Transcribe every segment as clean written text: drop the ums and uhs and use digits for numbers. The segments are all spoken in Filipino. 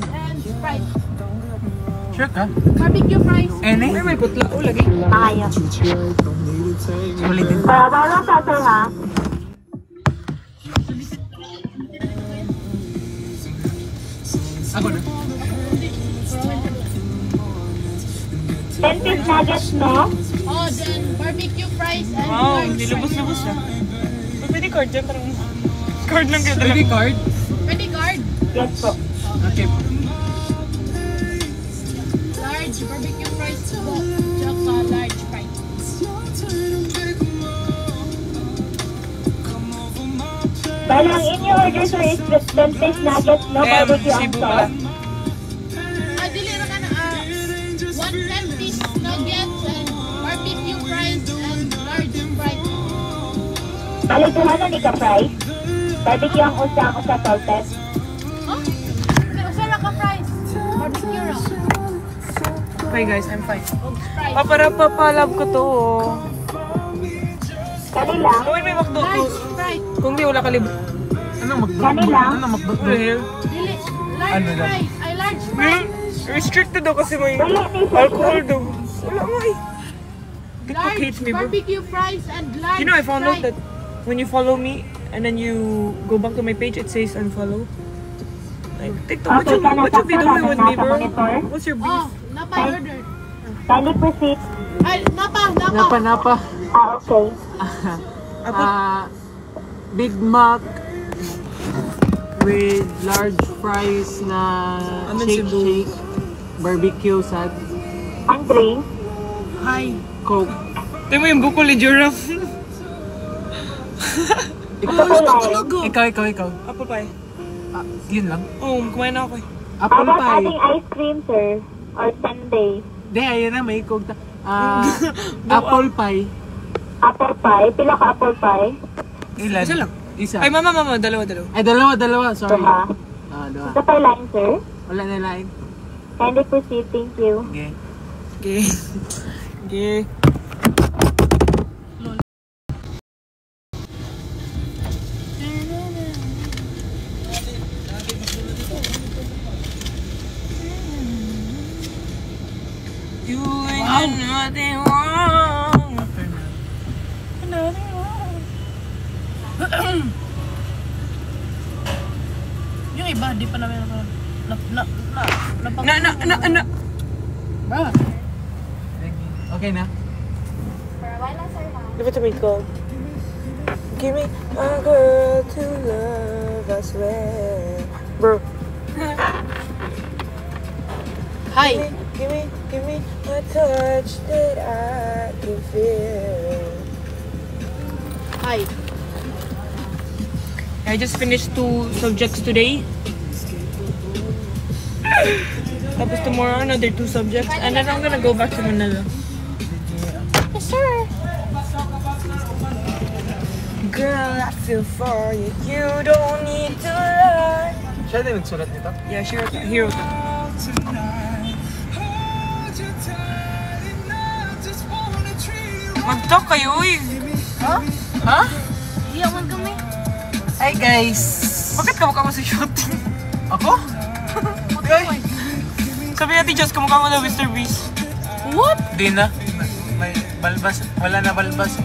fries and Sprite. Sure ka? Barbecue fries. Any? May putla o lagi. Ayos. Ulitin. Bawal sa sir ha. Ako na. 10-piece nuggets, no? Oh, then barbecue fries and Wow, nilubos-lubos na. Pwede card dyan, parang card lang kaya Pwede card? Pwede card? Yes po. Okay. Large barbecue fries po. Tsaka large fries. Bali, ang in-your order sir is 10-piece nuggets, no? Barbecue ang sauce. Dili na ka na 1 10-piece nuggets and barbecue fries and large fries. Bali, tuhan na ni ka fries. Barbecue ang usa salted. Oh? Usa na ka fries. Barbecue raw. Okay guys, I'm fine. Papalab ko to. Kanila. Gawin may McDo to. Kung di wala ka libre. Anong McDo? Kanila. Anong McDo? Dili. Large fries. Ay, large fries. Restricted daw kasi may alcohol daw. Wala mo eh. TikTok hates me, bro. Barbecue fries and large. You know, I found out that when you follow me and then you go back to my page, it says unfollow. Like, TikTok, what you be doing with me, bro? What's your beef? Oh, napa order. Kindly proceed. Ay, napa. Napa. Okay. Big Mac with large fries na shake, barbecue sad. Ang drink. Hi. Coke. Ito mo yung buko ni Giraffe. Ikaw. Apple pie. Yun lang. Oh, kumain na ako eh. Apple About pie. ating ice cream, sir? Or sundae? Di, ayun na, may coke. Apple pie. Apple pie? Pila ka apple pie? Ilan? Isa lang. Isa. Ay, mama, dalawa. Ay, dalawa. Sorry. Dalawa. Dalawa. Ito pa line, sir? Wala na line. Kindly proceed. Thank you. Okay. Okay. You ain't got nothing wrong. Nothing wrong. Yung iba, di pa namin Na. Ba? Okay na? Give it to me, Cole. Give me a girl to love, I swear. Bro. Hi. Give me a touch that I can feel. Hi. I just finished 2 subjects today. Tapos tomorrow, another 2 subjects. And then I'm gonna go back to Manila. Yes, sir. Girl, I feel for you. You don't need to lie. Siya din nagsulat nito? Yeah, hero. Mag-talk kayo eh. Ha? Iyak man kami. Hi guys! Bakit kamukha mo sa shooting? Ako? Sabi natin, Diyos, kamukha mo na Mr. Beast. What? Di na. May balbas. Wala na balbas.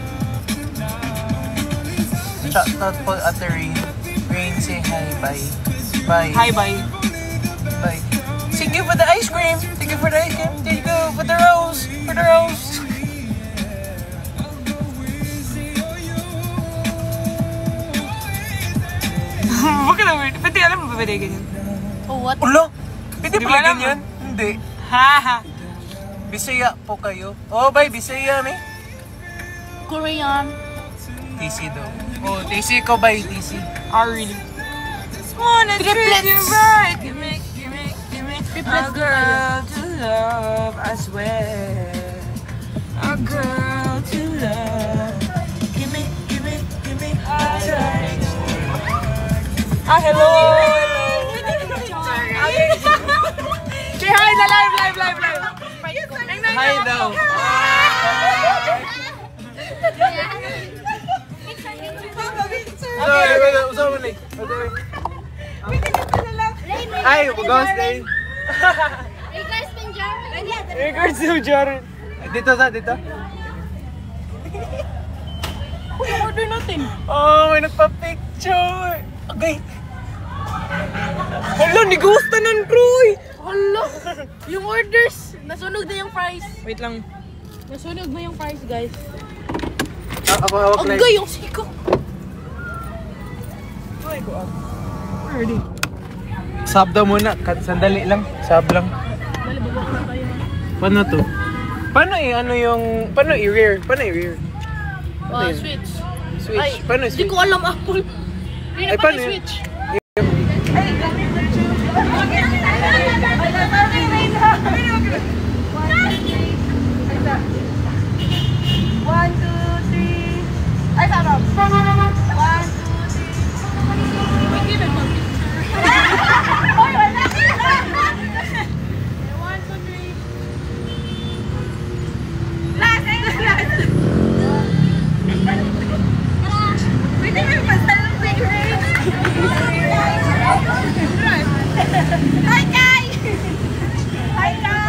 Shout out po Ate Rain. Rain, say hi, bye. Bye. Hi, bye. Bye. Thank you for the ice cream. Thank you for the ice cream. Thank you for the rose. For the rose. Bakit na weird? Pwede alam mo ba pwede ganyan? Oh, what? Ulo! Pwede Di pala ba alam ganyan? Hindi. Haha. Bisaya po kayo. Oh, bye. Bisaya, me. Korean. TC daw. Oh, TC ko, bye. TC. Really? Wanna treat you right. Give me a girl to love, I swear. A girl to love. Give me a touch. Ah, hello! Say hi na live! Hi daw. Okay. Usama na. Ay, mag-ghost day. Regards to Jeremy. Regards to Jaren. Dito sa, dito. Uy, order natin. Oh, may nagpa-picture. Okay. Hala, nigusta nun, Kroy. Hala, yung orders. Nasunog na yung price. Wait lang. Nasunog na yung price, guys. Ako hawak na. Agay, yung siko. Ay, go up. Ready. Sub daw muna. Sandali lang. Sub lang. Dali, babak na tayo. Paano to? Paano ano yung... Paano i-rear? Paano i-rear? Switch. Switch. Ay, Paano hindi switch? ko alam, Apple. Hindi na Ay, pa paano yun? switch. One, two, three. Ay, sarap. 1, 2, 3. Wait, give it one picture. Oy, wala. 1, 2, 3. Last, last. Pwede mo yung pasal ng picture. Hi, Kai! Hi, Kai!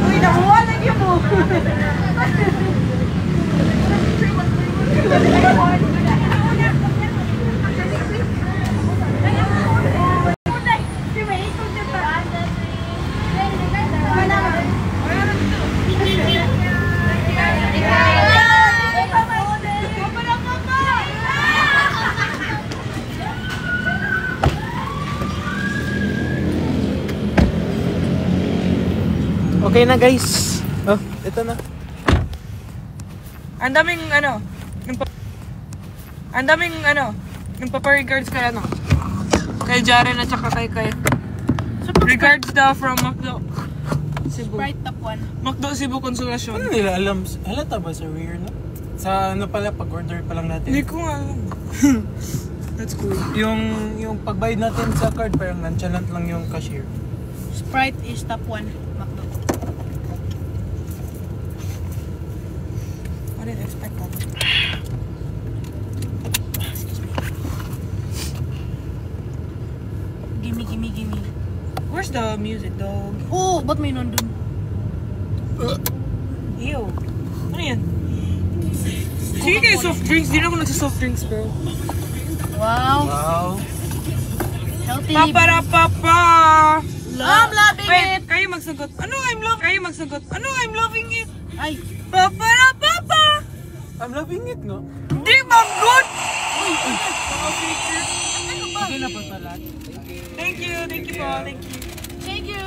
Uy, nakuha na niyo mo! Okay na guys. Oh, ito na. Ang daming nagpapa-regards kay kay Jaren at saka kay regards daw from Macdo Cebu. Sprite top 1. Macdo Cebu Consolacion. Ano nila alam? Halata ba sa rear na? Sa ano pala, pag-order pa lang natin. Hindi ko nga alam. That's cool. Yung pagbayad natin sa card, parang nonchalant lang yung cashier. Sprite is top 1. McDo. I didn't expect that. Gimme. Where's the music, dog? Oh, ba't may nandun? Ew. Ano yan? Sige kayo soft drinks. Di na ako nagsa-soft drinks, bro. Wow. Wow. Healthy. Paparapapa! I'm loving Wait, it. kayo magsagot. Ano I'm loving it? Ay. Paparapapa! I'm loving it, no? Di ba good? Okay na po pala. Thank you po. Thank you. Thank you.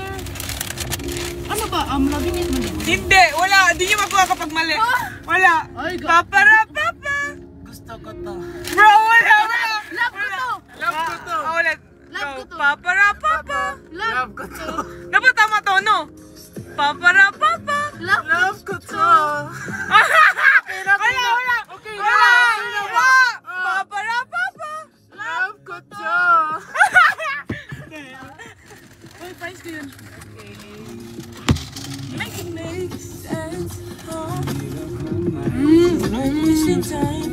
Ano ba? I'm loving it. Hindi, wala. Hindi nyo makuha kapag mali. Wala. Ay, God. Paparapapa! Gusto ko to. Bro, wala. Love ko to. Love ko to. Ulit. Love Go. ko to. Paparapapa! Love ko to. Dapat tama to, no? Paparapapa! Love ko to. Wala. Okay, Wala. Paparapapa! Love ko to. Uy, price ko yun. Make it make sense. Wasting time.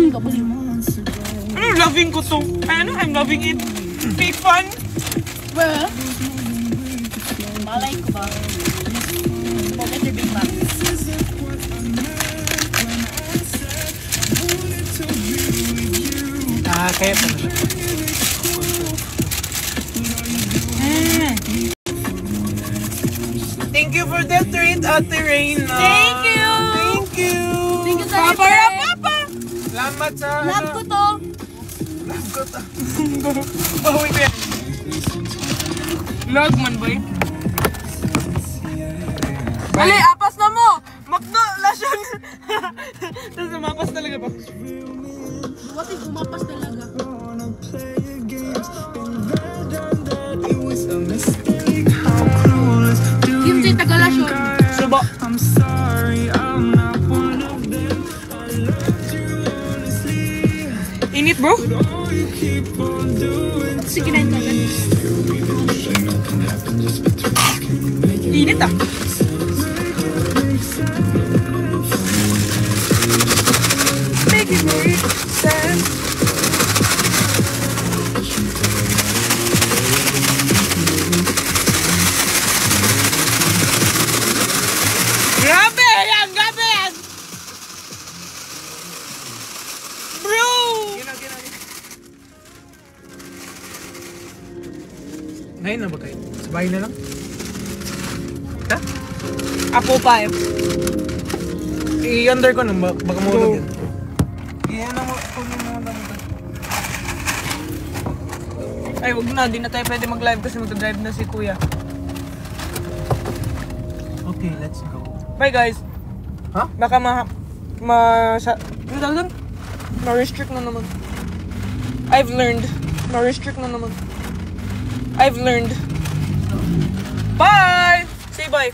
Kapuli mo. Ano loving ko to? Ano? I'm loving it. Big fun. Well, malay ko ba? Forget your big bag. Kaya pa naman. Thank you for the treat, Ate Rain. Thank you. Thank you. Thank you, Papa. Paparapapa! Salamat sa... Love ko to. Love ko to. Oh, wait. Log man, boy. Mali, apas na mo! Makdo, lasyon! Tapos umapas talaga ba? What if umapas talaga? Init, bro. Sige na ito. Init ah. Make it make sense. Grabe yan! Grabe yan! Bro! Ngayon na ba kayo? Sa bahay na lang? Ha? Apple pie. I-under ko na, baka Go. maulog yan. Iyan na mo, kunin mo na mo. Ay, wag na. Di na tayo pwede mag-live kasi mag-drive na si kuya. Okay, let's go. Bye, guys. Ha? Baka ano tawag doon? Ma-restrict na naman. I've learned. Ma-restrict na naman. I've learned. Bye! Say bye.